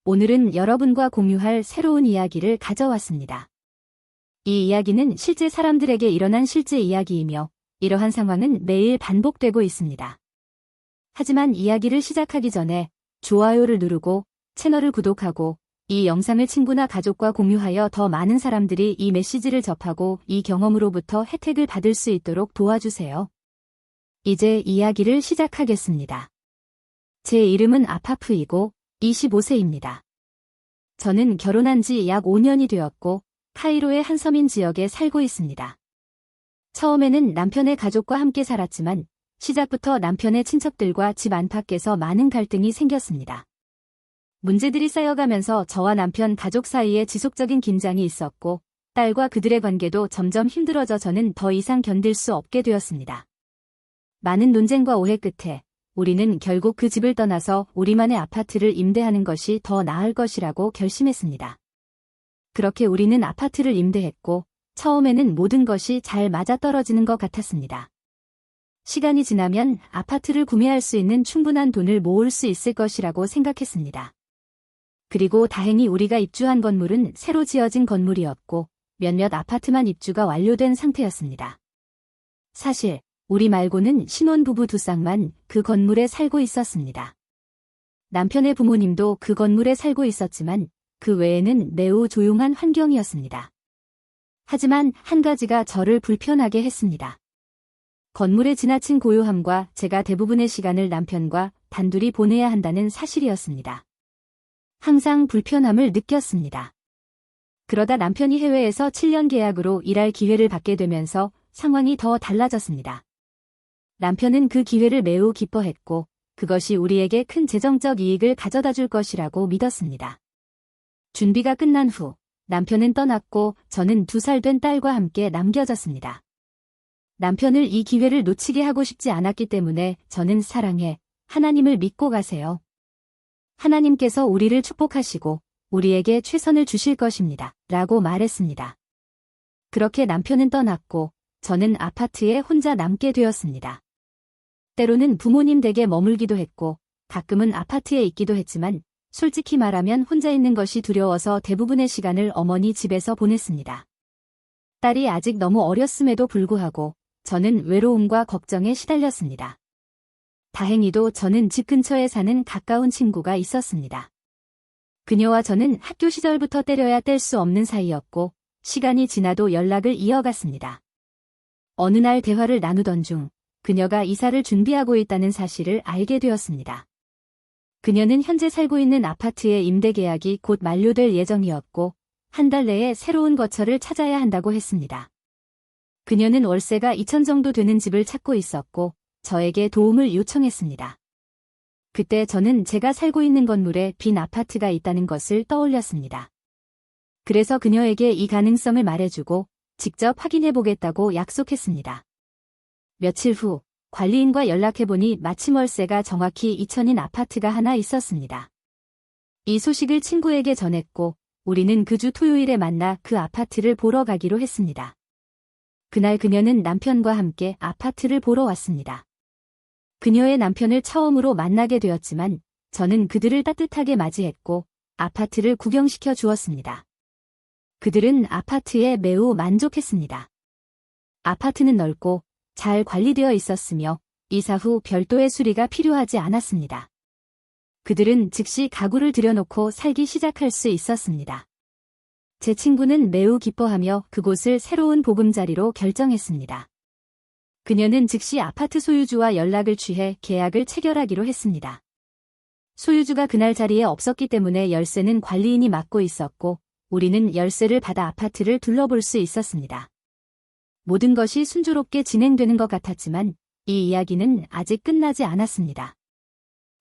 오늘은 여러분과 공유할 새로운 이야기를 가져왔습니다. 이 이야기는 실제 사람들에게 일어난 실제 이야기이며 이러한 상황은 매일 반복되고 있습니다. 하지만 이야기를 시작하기 전에 좋아요를 누르고 채널을 구독하고 이 영상을 친구나 가족과 공유하여 더 많은 사람들이 이 메시지를 접하고 이 경험으로부터 혜택을 받을 수 있도록 도와주세요. 이제 이야기를 시작하겠습니다. 제 이름은 아파프이고 25세입니다. 저는 결혼한 지 약 5년이 되었고 카이로의 한 서민 지역에 살고 있습니다. 처음에는 남편의 가족과 함께 살았지만 시작부터 남편의 친척들과 집 안팎에서 많은 갈등이 생겼습니다. 문제들이 쌓여가면서 저와 남편 가족 사이에 지속적인 긴장이 있었고 딸과 그들의 관계도 점점 힘들어져 저는 더 이상 견딜 수 없게 되었습니다. 많은 논쟁과 오해 끝에 우리는 결국 그 집을 떠나서 우리만의 아파트를 임대하는 것이 더 나을 것이라고 결심했습니다. 그렇게 우리는 아파트를 임대했고 처음에는 모든 것이 잘 맞아떨어지는 것 같았습니다. 시간이 지나면 아파트를 구매할 수 있는 충분한 돈을 모을 수 있을 것이라고 생각했습니다. 그리고 다행히 우리가 입주한 건물은 새로 지어진 건물이었고 몇몇 아파트만 입주가 완료된 상태였습니다. 사실 우리 말고는 신혼부부 두 쌍만 그 건물에 살고 있었습니다. 남편의 부모님도 그 건물에 살고 있었지만 그 외에는 매우 조용한 환경이었습니다. 하지만 한 가지가 저를 불편하게 했습니다. 건물의 지나친 고요함과 제가 대부분의 시간을 남편과 단둘이 보내야 한다는 사실이었습니다. 항상 불편함을 느꼈습니다. 그러다 남편이 해외에서 7년 계약으로 일할 기회를 받게 되면서 상황이 더 달라졌습니다. 남편은 그 기회를 매우 기뻐했고 그것이 우리에게 큰 재정적 이익을 가져다 줄 것이라고 믿었습니다. 준비가 끝난 후 남편은 떠났고 저는 2살 된 딸과 함께 남겨졌습니다. 남편을 이 기회를 놓치게 하고 싶지 않았기 때문에 저는 사랑해, 하나님을 믿고 가세요. 하나님께서 우리를 축복하시고 우리에게 최선을 주실 것입니다. 라고 말했습니다. 그렇게 남편은 떠났고 저는 아파트에 혼자 남게 되었습니다. 때로는 부모님 댁에 머물기도 했고 가끔은 아파트에 있기도 했지만 솔직히 말하면 혼자 있는 것이 두려워서 대부분의 시간을 어머니 집에서 보냈습니다. 딸이 아직 너무 어렸음에도 불구하고 저는 외로움과 걱정에 시달렸습니다. 다행히도 저는 집 근처에 사는 가까운 친구가 있었습니다. 그녀와 저는 학교 시절부터 때려야 뗄 수 없는 사이였고 시간이 지나도 연락을 이어갔습니다. 어느 날 대화를 나누던 중 그녀가 이사를 준비하고 있다는 사실을 알게 되었습니다. 그녀는 현재 살고 있는 아파트의 임대 계약이 곧 만료될 예정이었고 한 달 내에 새로운 거처를 찾아야 한다고 했습니다. 그녀는 월세가 2천 정도 되는 집을 찾고 있었고 저에게 도움을 요청했습니다. 그때 저는 제가 살고 있는 건물에 빈 아파트가 있다는 것을 떠올렸습니다. 그래서 그녀에게 이 가능성을 말해주고 직접 확인해보겠다고 약속했습니다. 며칠 후 관리인과 연락해보니 마침 월세가 정확히 2천인 아파트가 하나 있었습니다. 이 소식을 친구에게 전했고 우리는 그 주 토요일에 만나 그 아파트를 보러 가기로 했습니다. 그날 그녀는 남편과 함께 아파트를 보러 왔습니다. 그녀의 남편을 처음으로 만나게 되었지만 저는 그들을 따뜻하게 맞이했고 아파트를 구경시켜 주었습니다. 그들은 아파트에 매우 만족했습니다. 아파트는 넓고 잘 관리되어 있었으며 이사 후 별도의 수리가 필요하지 않았습니다. 그들은 즉시 가구를 들여놓고 살기 시작할 수 있었습니다. 제 친구는 매우 기뻐하며 그곳을 새로운 보금자리로 결정했습니다. 그녀는 즉시 아파트 소유주와 연락을 취해 계약을 체결하기로 했습니다. 소유주가 그날 자리에 없었기 때문에 열쇠는 관리인이 맡고 있었고 우리는 열쇠를 받아 아파트를 둘러볼 수 있었습니다. 모든 것이 순조롭게 진행되는 것 같았지만 이 이야기는 아직 끝나지 않았습니다.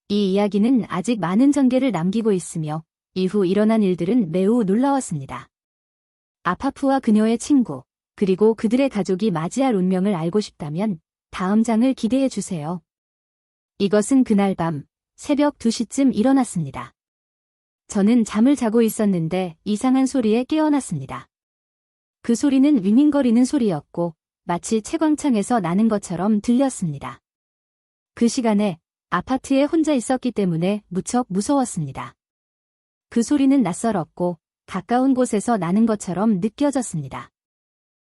이 이야기는 아직 많은 전개를 남기고 있으며 이후 일어난 일들은 매우 놀라웠습니다. 아파프와 그녀의 친구, 그리고 그들의 가족이 맞이할 운명을 알고 싶다면 다음 장을 기대해 주세요. 이것은 그날 밤 새벽 2시쯤 일어났습니다. 저는 잠을 자고 있었는데 이상한 소리에 깨어났습니다. 그 소리는 윙윙거리는 소리였고 마치 채광창에서 나는 것처럼 들렸습니다. 그 시간에 아파트에 혼자 있었기 때문에 무척 무서웠습니다. 그 소리는 낯설었고 가까운 곳에서 나는 것처럼 느껴졌습니다.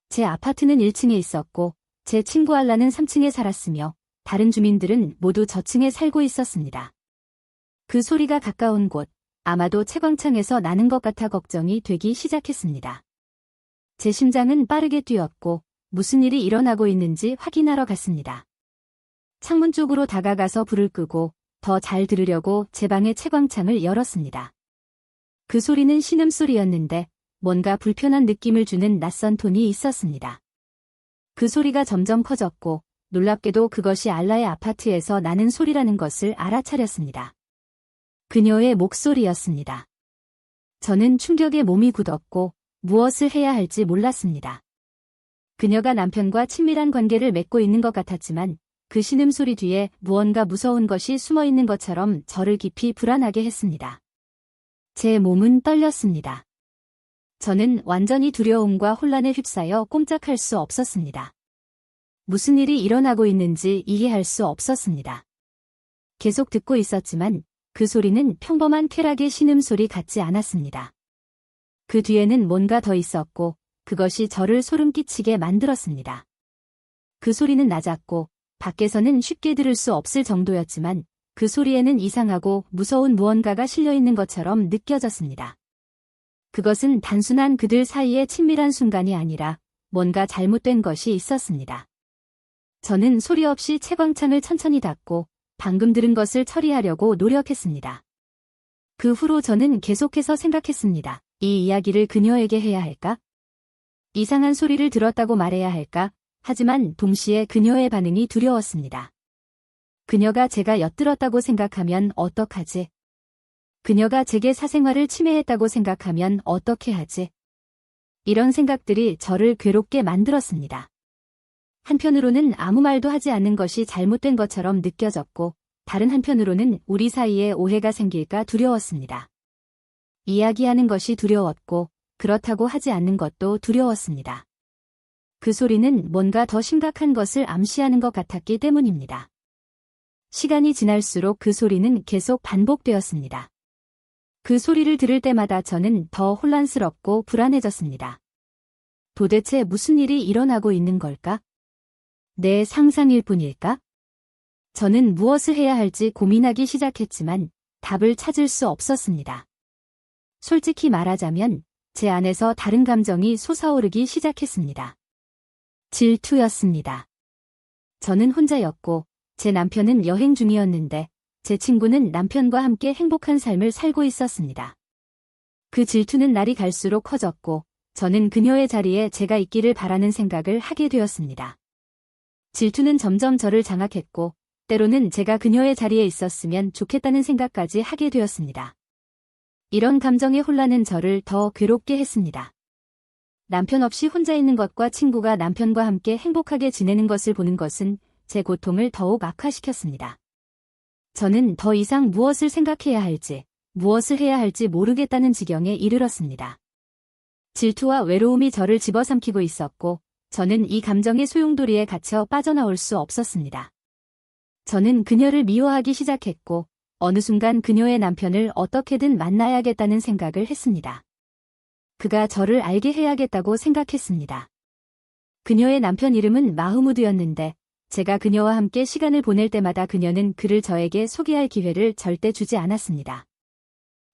제 아파트는 1층에 있었고 제 친구 알라는 3층에 살았으며 다른 주민들은 모두 저층에 살고 있었습니다. 그 소리가 가까운 곳, 아마도 채광창에서 나는 것 같아 걱정이 되기 시작했습니다. 제 심장은 빠르게 뛰었고 무슨 일이 일어나고 있는지 확인하러 갔습니다. 창문 쪽으로 다가가서 불을 끄고 더 잘 들으려고 제 방의 채광창을 열었습니다. 그 소리는 신음소리였는데 뭔가 불편한 느낌을 주는 낯선 톤이 있었습니다. 그 소리가 점점 커졌고 놀랍게도 그것이 알라의 아파트에서 나는 소리라는 것을 알아차렸습니다. 그녀의 목소리였습니다. 저는 충격에 몸이 굳었고 무엇을 해야 할지 몰랐습니다. 그녀가 남편과 친밀한 관계를 맺고 있는 것 같았지만 그 신음소리 뒤에 무언가 무서운 것이 숨어 있는 것처럼 저를 깊이 불안하게 했습니다. 제 몸은 떨렸습니다. 저는 완전히 두려움과 혼란에 휩싸여 꼼짝할 수 없었습니다. 무슨 일이 일어나고 있는지 이해할 수 없었습니다. 계속 듣고 있었지만 그 소리는 평범한 쾌락의 신음소리 같지 않았습니다. 그 뒤에는 뭔가 더 있었고 그것이 저를 소름 끼치게 만들었습니다. 그 소리는 낮았고 밖에서는 쉽게 들을 수 없을 정도였지만 그 소리에는 이상하고 무서운 무언가가 실려있는 것처럼 느껴졌습니다. 그것은 단순한 그들 사이의 친밀한 순간이 아니라 뭔가 잘못된 것이 있었습니다. 저는 소리 없이 채광창을 천천히 닫고 방금 들은 것을 처리하려고 노력했습니다. 그 후로 저는 계속해서 생각했습니다. 이 이야기를 그녀에게 해야 할까? 이상한 소리를 들었다고 말해야 할까? 하지만 동시에 그녀의 반응이 두려웠습니다. 그녀가 제가 엿들었다고 생각하면 어떡하지? 그녀가 제게 사생활을 침해했다고 생각하면 어떻게 하지? 이런 생각들이 저를 괴롭게 만들었습니다. 한편으로는 아무 말도 하지 않는 것이 잘못된 것처럼 느껴졌고 다른 한편으로는 우리 사이에 오해가 생길까 두려웠습니다. 이야기하는 것이 두려웠고 그렇다고 하지 않는 것도 두려웠습니다. 그 소리는 뭔가 더 심각한 것을 암시하는 것 같았기 때문입니다. 시간이 지날수록 그 소리는 계속 반복되었습니다. 그 소리를 들을 때마다 저는 더 혼란스럽고 불안해졌습니다. 도대체 무슨 일이 일어나고 있는 걸까? 내 상상일 뿐일까? 저는 무엇을 해야 할지 고민하기 시작했지만 답을 찾을 수 없었습니다. 솔직히 말하자면 제 안에서 다른 감정이 솟아오르기 시작했습니다. 질투였습니다. 저는 혼자였고 제 남편은 여행 중이었는데 제 친구는 남편과 함께 행복한 삶을 살고 있었습니다. 그 질투는 날이 갈수록 커졌고 저는 그녀의 자리에 제가 있기를 바라는 생각을 하게 되었습니다. 질투는 점점 저를 장악했고 때로는 제가 그녀의 자리에 있었으면 좋겠다는 생각까지 하게 되었습니다. 이런 감정의 혼란은 저를 더 괴롭게 했습니다. 남편 없이 혼자 있는 것과 친구가 남편과 함께 행복하게 지내는 것을 보는 것은 제 고통을 더욱 악화시켰습니다. 저는 더 이상 무엇을 생각해야 할지, 무엇을 해야 할지 모르겠다는 지경에 이르렀습니다. 질투와 외로움이 저를 집어삼키고 있었고, 저는 이 감정의 소용돌이에 갇혀 빠져나올 수 없었습니다. 저는 그녀를 미워하기 시작했고, 어느 순간 그녀의 남편을 어떻게든 만나야겠다는 생각을 했습니다. 그가 저를 알게 해야겠다고 생각했습니다. 그녀의 남편 이름은 마흐무드였는데 제가 그녀와 함께 시간을 보낼 때마다 그녀는 그를 저에게 소개할 기회를 절대 주지 않았습니다.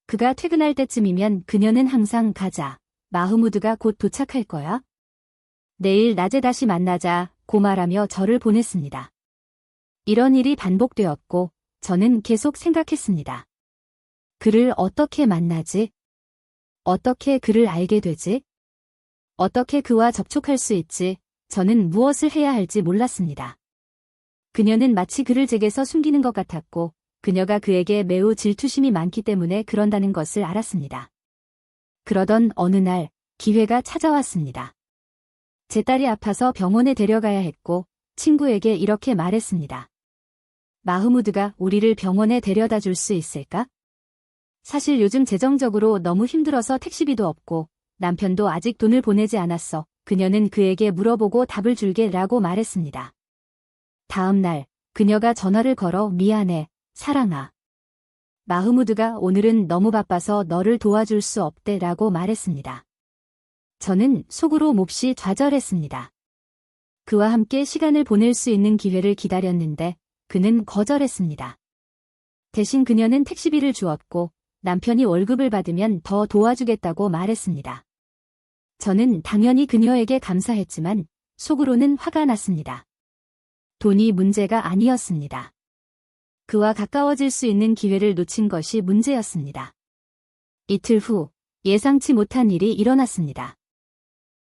그가 퇴근할 때쯤이면 그녀는 항상 가자. 마흐무드가 곧 도착할 거야. 내일 낮에 다시 만나자. 고 말하며 저를 보냈습니다. 이런 일이 반복되었고 저는 계속 생각했습니다. 그를 어떻게 만나지? 어떻게 그를 알게 되지? 어떻게 그와 접촉할 수 있지? 저는 무엇을 해야 할지 몰랐습니다. 그녀는 마치 그를 제게서 숨기는 것 같았고 그녀가 그에게 매우 질투심이 많기 때문에 그런다는 것을 알았습니다. 그러던 어느 날 기회가 찾아왔습니다. 제 딸이 아파서 병원에 데려가야 했고 친구에게 이렇게 말했습니다. 마흐무드가 우리를 병원에 데려다 줄 수 있을까? 사실 요즘 재정적으로 너무 힘들어서 택시비도 없고 남편도 아직 돈을 보내지 않았어. 그녀는 그에게 물어보고 답을 줄게 라고 말했습니다. 다음 날 그녀가 전화를 걸어 미안해, 사랑아. 마흐무드가 오늘은 너무 바빠서 너를 도와줄 수 없대 라고 말했습니다. 저는 속으로 몹시 좌절했습니다. 그와 함께 시간을 보낼 수 있는 기회를 기다렸는데 그는 거절했습니다. 대신 그녀는 택시비를 주었고 남편이 월급을 받으면 더 도와주겠다고 말했습니다. 저는 당연히 그녀에게 감사했지만 속으로는 화가 났습니다. 돈이 문제가 아니었습니다. 그와 가까워질 수 있는 기회를 놓친 것이 문제였습니다. 이틀 후 예상치 못한 일이 일어났습니다.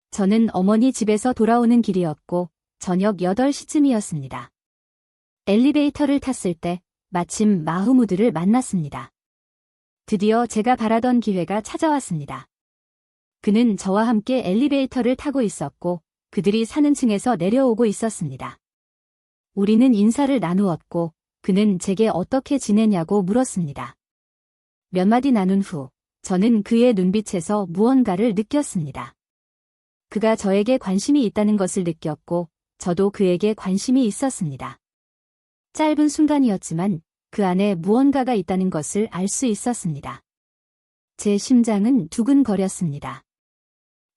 저는 어머니 집에서 돌아오는 길이었고 저녁 8시쯤이었습니다. 엘리베이터를 탔을 때 마침 마흐무드를 만났습니다. 드디어 제가 바라던 기회가 찾아왔습니다. 그는 저와 함께 엘리베이터를 타고 있었고 그들이 사는 층에서 내려오고 있었습니다. 우리는 인사를 나누었고 그는 제게 어떻게 지내냐고 물었습니다. 몇 마디 나눈 후 저는 그의 눈빛에서 무언가를 느꼈습니다. 그가 저에게 관심이 있다는 것을 느꼈고 저도 그에게 관심이 있었습니다. 짧은 순간이었지만 그 안에 무언가가 있다는 것을 알 수 있었습니다. 제 심장은 두근거렸습니다.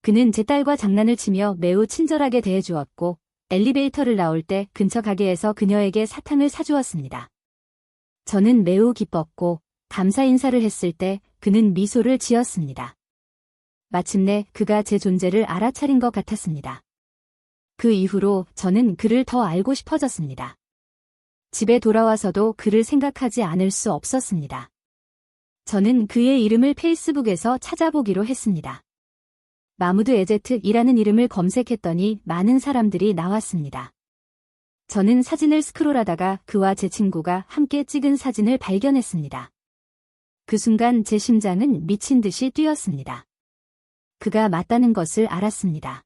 그는 제 딸과 장난을 치며 매우 친절하게 대해주었고 엘리베이터를 나올 때 근처 가게에서 그녀에게 사탕을 사주었습니다. 저는 매우 기뻤고 감사 인사를 했을 때 그는 미소를 지었습니다. 마침내 그가 제 존재를 알아차린 것 같았습니다. 그 이후로 저는 그를 더 알고 싶어졌습니다. 집에 돌아와서도 그를 생각하지 않을 수 없었습니다. 저는 그의 이름을 페이스북에서 찾아보기로 했습니다. 마무드 에제트이라는 이름을 검색했더니 많은 사람들이 나왔습니다. 저는 사진을 스크롤하다가 그와 제 친구가 함께 찍은 사진을 발견했습니다. 그 순간 제 심장은 미친 듯이 뛰었습니다. 그가 맞다는 것을 알았습니다.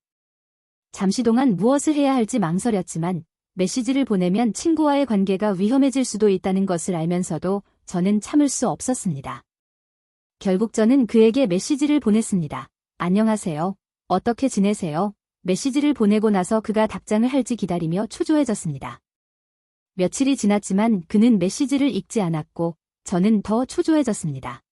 잠시 동안 무엇을 해야 할지 망설였지만 메시지를 보내면 친구와의 관계가 위험해질 수도 있다는 것을 알면서도 저는 참을 수 없었습니다. 결국 저는 그에게 메시지를 보냈습니다. 안녕하세요. 어떻게 지내세요? 메시지를 보내고 나서 그가 답장을 할지 기다리며 초조해졌습니다. 며칠이 지났지만 그는 메시지를 읽지 않았고 저는 더 초조해졌습니다.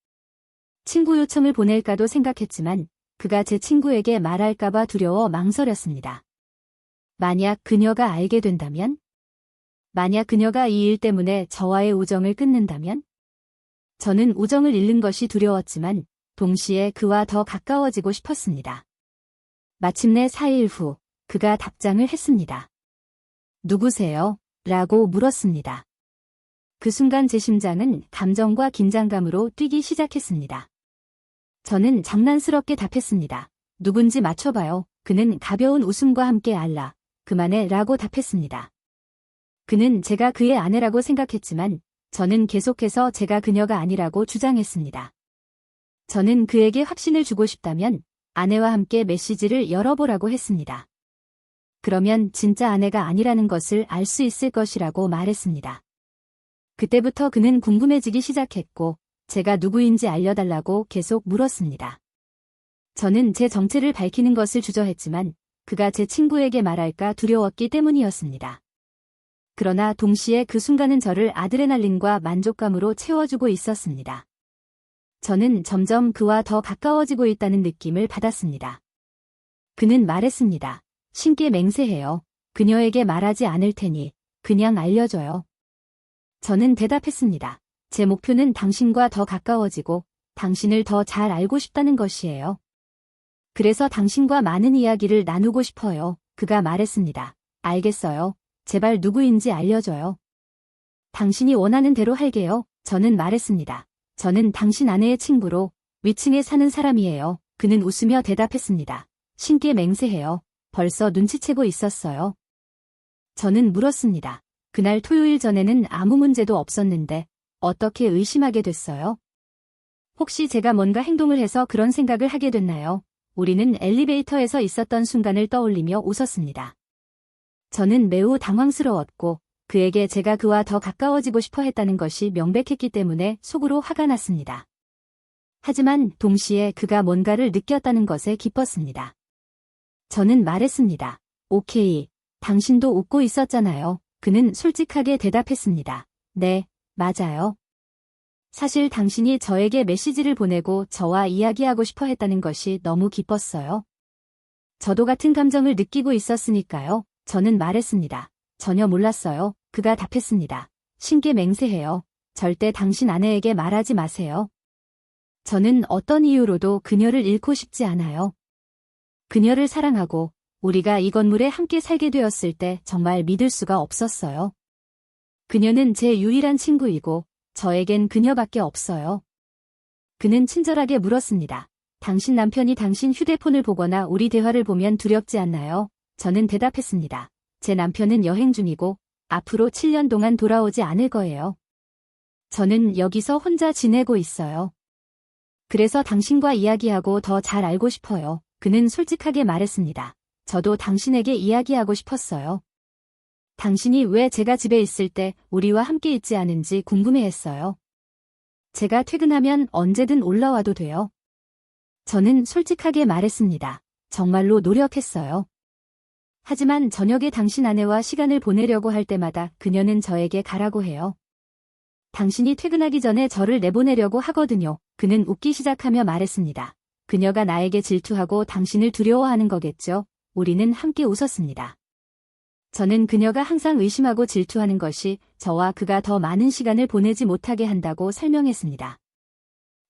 친구 요청을 보낼까도 생각했지만 그가 제 친구에게 말할까봐 두려워 망설였습니다. 만약 그녀가 알게 된다면? 만약 그녀가 이 일 때문에 저와의 우정을 끊는다면? 저는 우정을 잃는 것이 두려웠지만 동시에 그와 더 가까워지고 싶었습니다. 마침내 4일 후 그가 답장을 했습니다. 누구세요? 라고 물었습니다. 그 순간 제 심장은 감정과 긴장감으로 뛰기 시작했습니다. 저는 장난스럽게 답했습니다. 누군지 맞춰봐요. 그는 가벼운 웃음과 함께 알라. 그만해 라고 답했습니다. 그는 제가 그의 아내라고 생각했지만 저는 계속해서 제가 그녀가 아니라고 주장했습니다. 저는 그에게 확신을 주고 싶다면 아내와 함께 메시지를 열어보라고 했습니다. 그러면 진짜 아내가 아니라는 것을 알 수 있을 것이라고 말했습니다. 그때부터 그는 궁금해지기 시작했고 제가 누구인지 알려달라고 계속 물었습니다. 저는 제 정체를 밝히는 것을 주저했지만 그가 제 친구에게 말할까 두려웠기 때문이었습니다. 그러나 동시에 그 순간은 저를 아드레날린과 만족감으로 채워주고 있었습니다. 저는 점점 그와 더 가까워지고 있다는 느낌을 받았습니다. 그는 말했습니다. 신께 맹세해요. 그녀에게 말하지 않을 테니 그냥 알려줘요. 저는 대답했습니다. 제 목표는 당신과 더 가까워지고 당신을 더 잘 알고 싶다는 것이에요. 그래서 당신과 많은 이야기를 나누고 싶어요. 그가 말했습니다. 알겠어요. 제발 누구인지 알려줘요. 당신이 원하는 대로 할게요. 저는 말했습니다. 저는 당신 아내의 친구로 위층에 사는 사람이에요. 그는 웃으며 대답했습니다. 신께 맹세해요. 벌써 눈치채고 있었어요. 저는 물었습니다. 그날 토요일 전에는 아무 문제도 없었는데 어떻게 의심하게 됐어요? 혹시 제가 뭔가 행동을 해서 그런 생각을 하게 됐나요? 우리는 엘리베이터에서 있었던 순간을 떠올리며 웃었습니다. 저는 매우 당황스러웠고 그에게 제가 그와 더 가까워지고 싶어 했다는 것이 명백했기 때문에 속으로 화가 났습니다. 하지만 동시에 그가 뭔가를 느꼈다는 것에 기뻤습니다. 저는 말했습니다. 오케이. 당신도 웃고 있었잖아요. 그는 솔직하게 대답했습니다. 네, 맞아요. 사실 당신이 저에게 메시지를 보내고 저와 이야기하고 싶어 했다는 것이 너무 기뻤어요. 저도 같은 감정을 느끼고 있었으니까요. 저는 말했습니다. 전혀 몰랐어요. 그가 답했습니다. 신께 맹세해요. 절대 당신 아내에게 말하지 마세요. 저는 어떤 이유로도 그녀를 잃고 싶지 않아요. 그녀를 사랑하고 우리가 이 건물에 함께 살게 되었을 때 정말 믿을 수가 없었어요. 그녀는 제 유일한 친구이고 저에겐 그녀밖에 없어요. 그는 친절하게 물었습니다. 당신 남편이 당신 휴대폰을 보거나 우리 대화를 보면 두렵지 않나요? 저는 대답했습니다. 제 남편은 여행 중이고 앞으로 7년 동안 돌아오지 않을 거예요. 저는 여기서 혼자 지내고 있어요. 그래서 당신과 이야기하고 더 잘 알고 싶어요. 그는 솔직하게 말했습니다. 저도 당신에게 이야기하고 싶었어요. 당신이 왜 제가 집에 있을 때 우리와 함께 있지 않은지 궁금해했어요. 제가 퇴근하면 언제든 올라와도 돼요. 저는 솔직하게 말했습니다. 정말로 노력했어요. 하지만 저녁에 당신 아내와 시간을 보내려고 할 때마다 그녀는 저에게 가라고 해요. 당신이 퇴근하기 전에 저를 내보내려고 하거든요. 그는 웃기 시작하며 말했습니다. 그녀가 나에게 질투하고 당신을 두려워하는 거겠죠. 우리는 함께 웃었습니다. 저는 그녀가 항상 의심하고 질투하는 것이 저와 그가 더 많은 시간을 보내지 못하게 한다고 설명했습니다.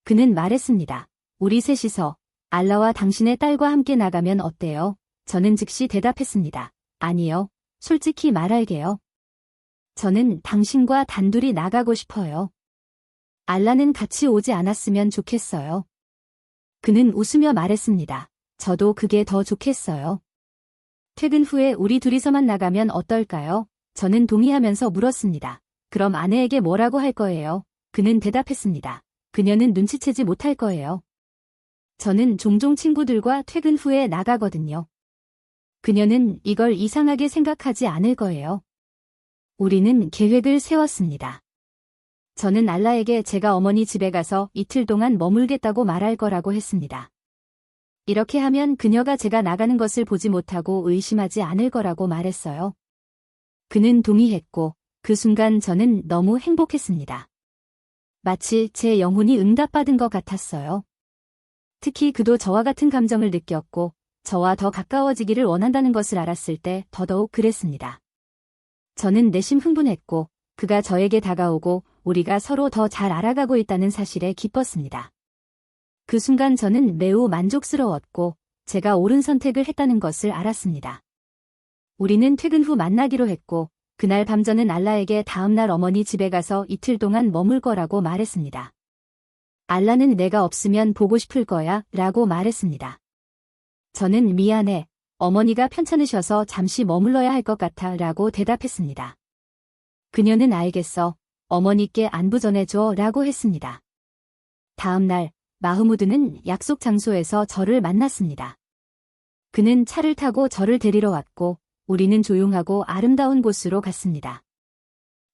그는 말했습니다. 우리 셋이서 알라와 당신의 딸과 함께 나가면 어때요? 저는 즉시 대답했습니다. 아니요. 솔직히 말할게요. 저는 당신과 단둘이 나가고 싶어요. 알라는 같이 오지 않았으면 좋겠어요. 그는 웃으며 말했습니다. 저도 그게 더 좋겠어요. 퇴근 후에 우리 둘이서만 나가면 어떨까요? 저는 동의하면서 물었습니다. 그럼 아내에게 뭐라고 할 거예요? 그는 대답했습니다. 그녀는 눈치채지 못할 거예요. 저는 종종 친구들과 퇴근 후에 나가거든요. 그녀는 이걸 이상하게 생각하지 않을 거예요. 우리는 계획을 세웠습니다. 저는 알라에게 제가 어머니 집에 가서 이틀 동안 머물겠다고 말할 거라고 했습니다. 이렇게 하면 그녀가 제가 나가는 것을 보지 못하고 의심하지 않을 거라고 말했어요. 그는 동의했고 그 순간 저는 너무 행복했습니다. 마치 제 영혼이 응답받은 것 같았어요. 특히 그도 저와 같은 감정을 느꼈고 저와 더 가까워지기를 원한다는 것을 알았을 때 더더욱 그랬습니다. 저는 내심 흥분했고 그가 저에게 다가오고 우리가 서로 더 잘 알아가고 있다는 사실에 기뻤습니다. 그 순간 저는 매우 만족스러웠고 제가 옳은 선택을 했다는 것을 알았습니다. 우리는 퇴근 후 만나기로 했고 그날 밤 저는 알라에게 다음날 어머니 집에 가서 이틀 동안 머물 거라고 말했습니다. 알라는 내가 없으면 보고 싶을 거야 라고 말했습니다. 저는 미안해. 어머니가 편찮으셔서 잠시 머물러야 할 것 같아 라고 대답했습니다. 그녀는 알겠어. 어머니께 안부 전해줘 라고 했습니다. 다음날 마흐무드는 약속 장소에서 저를 만났습니다. 그는 차를 타고 저를 데리러 왔고 우리는 조용하고 아름다운 곳으로 갔습니다.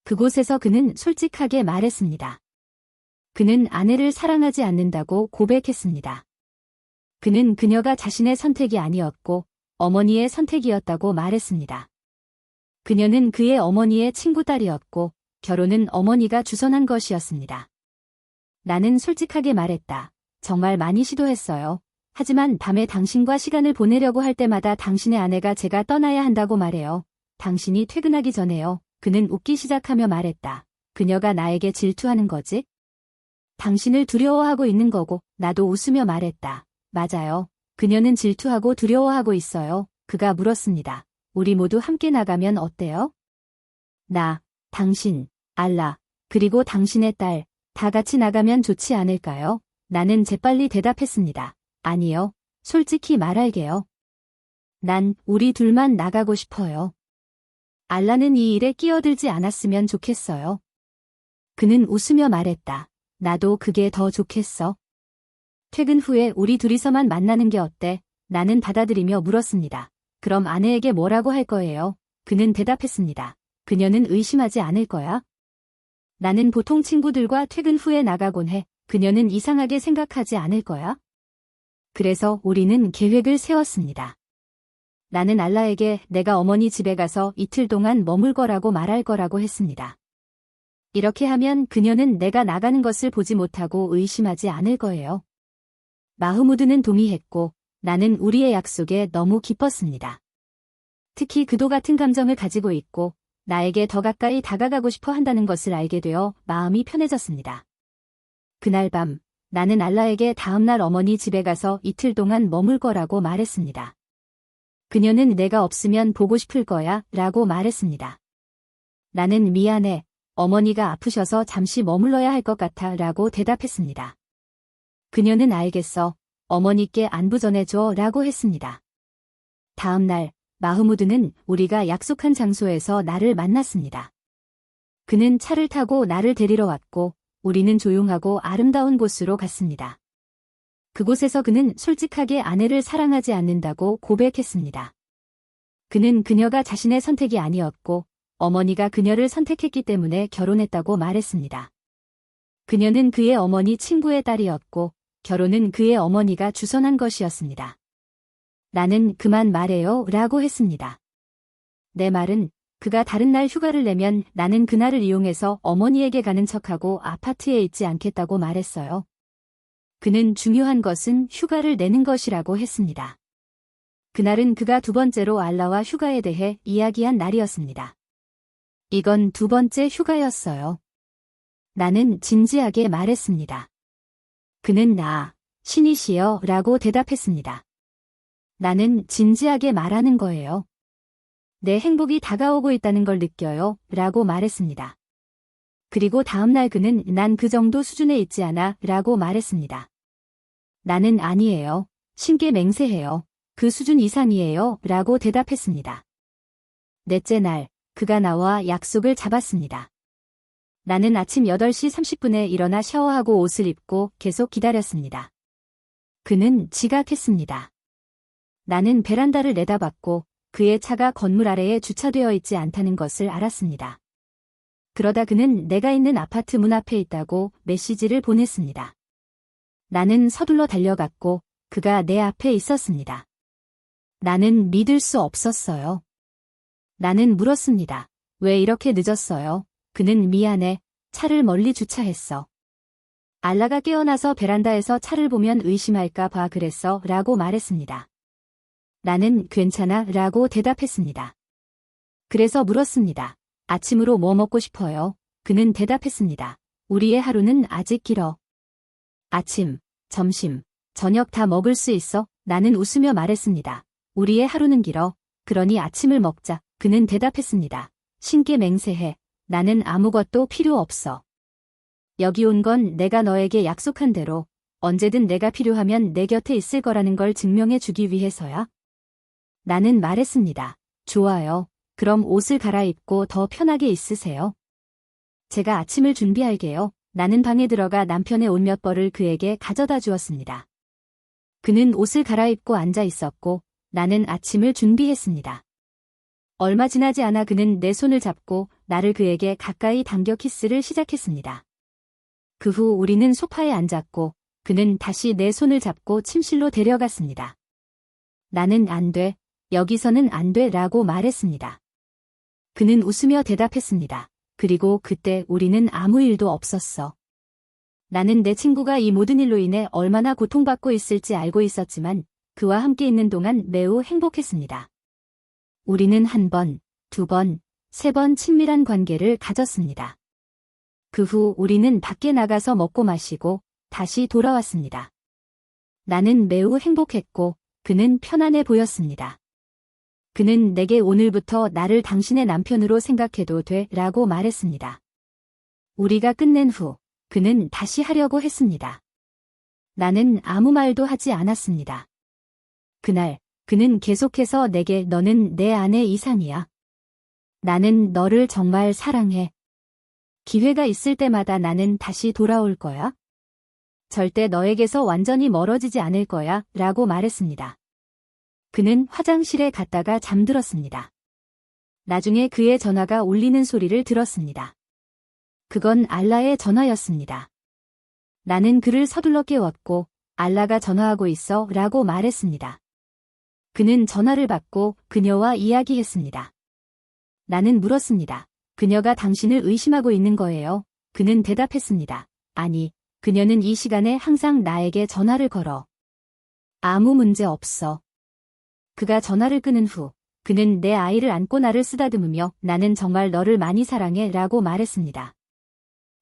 그곳에서 그는 솔직하게 말했습니다. 그는 아내를 사랑하지 않는다고 고백했습니다. 그는 그녀가 자신의 선택이 아니었고 어머니의 선택이었다고 말했습니다. 그녀는 그의 어머니의 친구 딸이었고 결혼은 어머니가 주선한 것이었습니다. 나는 솔직하게 말했다. 정말 많이 시도했어요. 하지만 밤에 당신과 시간을 보내려고 할 때마다 당신의 아내가 제가 떠나야 한다고 말해요. 당신이 퇴근하기 전에요. 그는 웃기 시작하며 말했다. 그녀가 나에게 질투하는 거지? 당신을 두려워하고 있는 거고 나도 웃으며 말했다. 맞아요. 그녀는 질투하고 두려워하고 있어요. 그가 물었습니다. 우리 모두 함께 나가면 어때요? 나, 당신, 알라, 그리고 당신의 딸, 다 같이 나가면 좋지 않을까요? 나는 재빨리 대답했습니다. 아니요. 솔직히 말할게요. 난 우리 둘만 나가고 싶어요. 알라는 이 일에 끼어들지 않았으면 좋겠어요. 그는 웃으며 말했다. 나도 그게 더 좋겠어. 퇴근 후에 우리 둘이서만 만나는 게 어때? 나는 받아들이며 물었습니다. 그럼 아내에게 뭐라고 할 거예요? 그는 대답했습니다. 그녀는 의심하지 않을 거야. 나는 보통 친구들과 퇴근 후에 나가곤 해. 그녀는 이상하게 생각하지 않을 거야. 그래서 우리는 계획을 세웠습니다. 나는 알라에게 내가 어머니 집에 가서 이틀 동안 머물 거라고 말할 거라고 했습니다. 이렇게 하면 그녀는 내가 나가는 것을 보지 못하고 의심하지 않을 거예요. 마흐무드는 동의했고 나는 우리의 약속에 너무 기뻤습니다. 특히 그도 같은 감정을 가지고 있고 나에게 더 가까이 다가가고 싶어 한다는 것을 알게 되어 마음이 편해졌습니다. 그날 밤 나는 알라에게 다음날 어머니 집에 가서 이틀 동안 머물 거라고 말했습니다. 그녀는 내가 없으면 보고 싶을 거야 라고 말했습니다. 나는 미안해. 어머니가 아프셔서 잠시 머물러야 할 것 같아 라고 대답했습니다. 그녀는 알겠어. 어머니께 안부 전해줘 라고 했습니다. 다음 날 마흐무드는 우리가 약속한 장소에서 나를 만났습니다. 그는 차를 타고 나를 데리러 왔고 우리는 조용하고 아름다운 곳으로 갔습니다. 그곳에서 그는 솔직하게 아내를 사랑하지 않는다고 고백했습니다. 그는 그녀가 자신의 선택이 아니었고 어머니가 그녀를 선택했기 때문에 결혼했다고 말했습니다. 그녀는 그의 어머니 친구의 딸이었고 결혼은 그의 어머니가 주선한 것이었습니다. 나는 그만 말해요 라고 했습니다. 내 말은 그가 다른 날 휴가를 내면 나는 그날을 이용해서 어머니에게 가는 척하고 아파트에 있지 않겠다고 말했어요. 그는 중요한 것은 휴가를 내는 것이라고 했습니다. 그날은 그가 두 번째로 알라와 휴가에 대해 이야기한 날이었습니다. 이건 두 번째 휴가였어요. 나는 진지하게 말했습니다. 그는 신이시여 라고 대답했습니다. 나는 진지하게 말하는 거예요. 내 행복이 다가오고 있다는 걸 느껴요 라고 말했습니다. 그리고 다음날 그는 난 그 정도 수준에 있지 않아 라고 말했습니다. 나는 아니에요. 신께 맹세해요. 그 수준 이상이에요 라고 대답했습니다. 넷째 날 그가 나와 약속을 잡았습니다. 나는 아침 8시 30분에 일어나 샤워하고 옷을 입고 계속 기다렸습니다. 그는 지각했습니다. 나는 베란다를 내다봤고 그의 차가 건물 아래에 주차되어 있지 않다는 것을 알았습니다. 그러다 그는 내가 있는 아파트 문 앞에 있다고 메시지를 보냈습니다. 나는 서둘러 달려갔고 그가 내 앞에 있었습니다. 나는 믿을 수 없었어요. 나는 물었습니다. 왜 이렇게 늦었어요? 그는 미안해. 차를 멀리 주차했어. 알라가 깨어나서 베란다에서 차를 보면 의심할까 봐 그랬어 라고 말했습니다. 나는 괜찮아 라고 대답했습니다. 그래서 물었습니다. 아침으로 뭐 먹고 싶어요? 그는 대답했습니다. 우리의 하루는 아직 길어. 아침, 점심, 저녁 다 먹을 수 있어? 나는 웃으며 말했습니다. 우리의 하루는 길어. 그러니 아침을 먹자. 그는 대답했습니다. 신께 맹세해. 나는 아무것도 필요 없어. 여기 온 건 내가 너에게 약속한 대로 언제든 내가 필요하면 내 곁에 있을 거라는 걸 증명해 주기 위해서야. 나는 말했습니다. 좋아요. 그럼 옷을 갈아입고 더 편하게 있으세요. 제가 아침을 준비할게요. 나는 방에 들어가 남편의 옷 몇 벌을 그에게 가져다 주었습니다. 그는 옷을 갈아입고 앉아 있었고 나는 아침을 준비했습니다. 얼마 지나지 않아 그는 내 손을 잡고 나를 그에게 가까이 당겨 키스를 시작했습니다. 그 후 우리는 소파에 앉았고 그는 다시 내 손을 잡고 침실로 데려갔습니다. 나는 안 돼. 여기서는 안 돼 라고 말했습니다. 그는 웃으며 대답했습니다. 그리고 그때 우리는 아무 일도 없었어. 나는 내 친구가 이 모든 일로 인해 얼마나 고통받고 있을지 알고 있었지만 그와 함께 있는 동안 매우 행복했습니다. 우리는 한 번, 두 번, 세 번 친밀한 관계를 가졌습니다. 그 후 우리는 밖에 나가서 먹고 마시고 다시 돌아왔습니다. 나는 매우 행복했고 그는 편안해 보였습니다. 그는 내게 오늘부터 나를 당신의 남편으로 생각해도 돼 라고 말했습니다. 우리가 끝낸 후 그는 다시 하려고 했습니다. 나는 아무 말도 하지 않았습니다. 그날 그는 계속해서 내게 너는 내 아내 이상이야. 나는 너를 정말 사랑해. 기회가 있을 때마다 나는 다시 돌아올 거야. 절대 너에게서 완전히 멀어지지 않을 거야 라고 말했습니다. 그는 화장실에 갔다가 잠들었습니다. 나중에 그의 전화가 울리는 소리를 들었습니다. 그건 알라의 전화였습니다. 나는 그를 서둘러 깨웠고 알라가 전화하고 있어 라고 말했습니다. 그는 전화를 받고 그녀와 이야기했습니다. 나는 물었습니다. 그녀가 당신을 의심하고 있는 거예요. 그는 대답했습니다. 아니, 그녀는 이 시간에 항상 나에게 전화를 걸어. 아무 문제 없어. 그가 전화를 끊은 후, 그는 내 아이를 안고 나를 쓰다듬으며 나는 정말 너를 많이 사랑해 라고 말했습니다.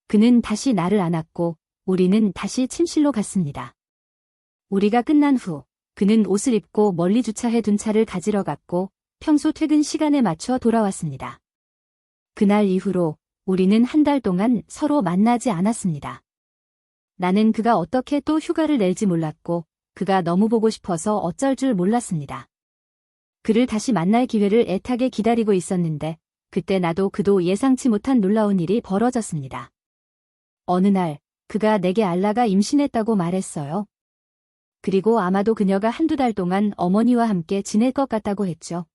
그는 다시 나를 안았고, 우리는 다시 침실로 갔습니다. 우리가 끝난 후, 그는 옷을 입고 멀리 주차해 둔 차를 가지러 갔고, 평소 퇴근 시간에 맞춰 돌아왔습니다. 그날 이후로 우리는 한 달 동안 서로 만나지 않았습니다. 나는 그가 어떻게 또 휴가를 낼지 몰랐고, 그가 너무 보고 싶어서 어쩔 줄 몰랐습니다. 그를 다시 만날 기회를 애타게 기다리고 있었는데, 그때 나도 그도 예상치 못한 놀라운 일이 벌어졌습니다. 어느 날, 그가 내게 알라가 임신했다고 말했어요. 그리고 아마도 그녀가 한두 달 동안 어머니와 함께 지낼 것 같다고 했죠.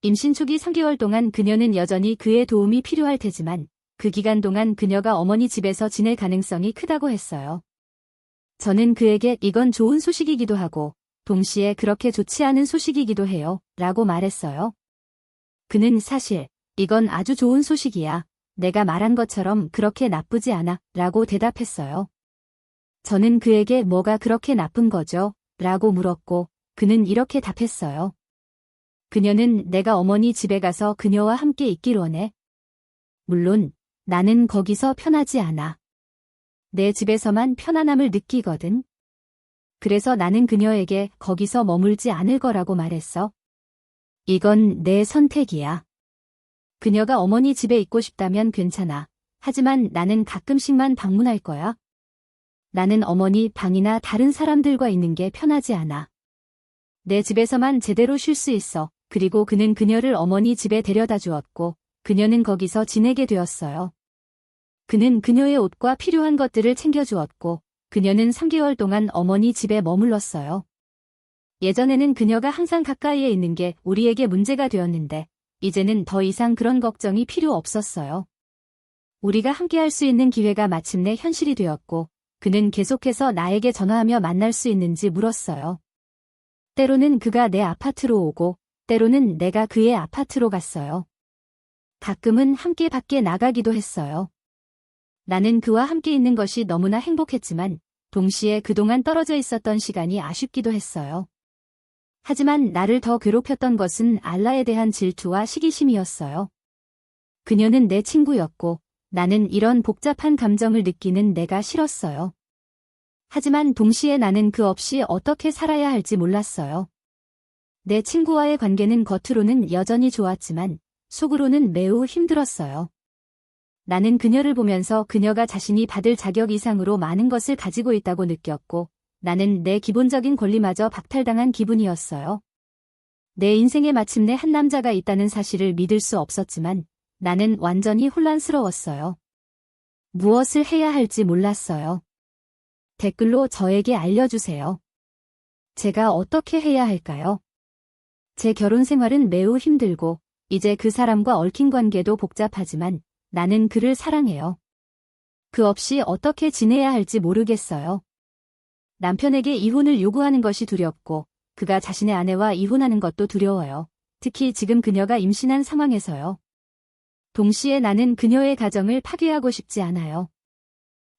임신 초기 3개월 동안 그녀는 여전히 그의 도움이 필요할 테지만 그 기간 동안 그녀가 어머니 집에서 지낼 가능성이 크다고 했어요. 저는 그에게 이건 좋은 소식이기도 하고 동시에 그렇게 좋지 않은 소식이기도 해요. 라고 말했어요. 그는 사실 이건 아주 좋은 소식이야. 내가 말한 것처럼 그렇게 나쁘지 않아. 라고 대답했어요. 저는 그에게 뭐가 그렇게 나쁜 거죠? 라고 물었고 그는 이렇게 답했어요. 그녀는 내가 어머니 집에 가서 그녀와 함께 있길 원해. 물론 나는 거기서 편하지 않아. 내 집에서만 편안함을 느끼거든. 그래서 나는 그녀에게 거기서 머물지 않을 거라고 말했어. 이건 내 선택이야. 그녀가 어머니 집에 있고 싶다면 괜찮아. 하지만 나는 가끔씩만 방문할 거야. 나는 어머니 방이나 다른 사람들과 있는 게 편하지 않아. 내 집에서만 제대로 쉴 수 있어. 그리고 그는 그녀를 어머니 집에 데려다 주었고 그녀는 거기서 지내게 되었어요. 그는 그녀의 옷과 필요한 것들을 챙겨주었고 그녀는 3개월 동안 어머니 집에 머물렀어요. 예전에는 그녀가 항상 가까이에 있는 게 우리에게 문제가 되었는데 이제는 더 이상 그런 걱정이 필요 없었어요. 우리가 함께할 수 있는 기회가 마침내 현실이 되었고 그는 계속해서 나에게 전화하며 만날 수 있는지 물었어요. 때로는 그가 내 아파트로 오고 때로는 내가 그의 아파트로 갔어요. 가끔은 함께 밖에 나가기도 했어요. 나는 그와 함께 있는 것이 너무나 행복했지만 동시에 그동안 떨어져 있었던 시간이 아쉽기도 했어요. 하지만 나를 더 괴롭혔던 것은 알라에 대한 질투와 시기심이었어요. 그녀는 내 친구였고 나는 이런 복잡한 감정을 느끼는 내가 싫었어요. 하지만 동시에 나는 그 없이 어떻게 살아야 할지 몰랐어요. 내 친구와의 관계는 겉으로는 여전히 좋았지만 속으로는 매우 힘들었어요. 나는 그녀를 보면서 그녀가 자신이 받을 자격 이상으로 많은 것을 가지고 있다고 느꼈고 나는 내 기본적인 권리마저 박탈당한 기분이었어요. 내 인생에 마침내 한 남자가 있다는 사실을 믿을 수 없었지만 나는 완전히 혼란스러웠어요. 무엇을 해야 할지 몰랐어요. 댓글로 저에게 알려주세요. 제가 어떻게 해야 할까요? 제 결혼 생활은 매우 힘들고 이제 그 사람과 얽힌 관계도 복잡하지만 나는 그를 사랑해요. 그 없이 어떻게 지내야 할지 모르겠어요. 남편에게 이혼을 요구하는 것이 두렵고 그가 자신의 아내와 이혼하는 것도 두려워요. 특히 지금 그녀가 임신한 상황에서요. 동시에 나는 그녀의 가정을 파괴하고 싶지 않아요.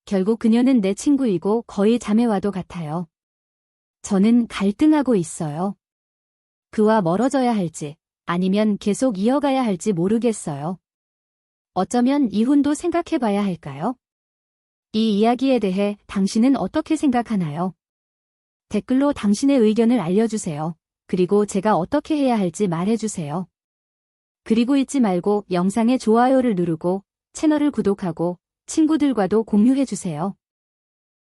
결국 그녀는 내 친구이고 거의 자매와도 같아요. 저는 갈등하고 있어요. 그와 멀어져야 할지 아니면 계속 이어가야 할지 모르겠어요. 어쩌면 이혼도 생각해봐야 할까요? 이 이야기에 대해 당신은 어떻게 생각하나요? 댓글로 당신의 의견을 알려주세요. 그리고 제가 어떻게 해야 할지 말해주세요. 그리고 잊지 말고 영상에 좋아요를 누르고 채널을 구독하고 친구들과도 공유해주세요.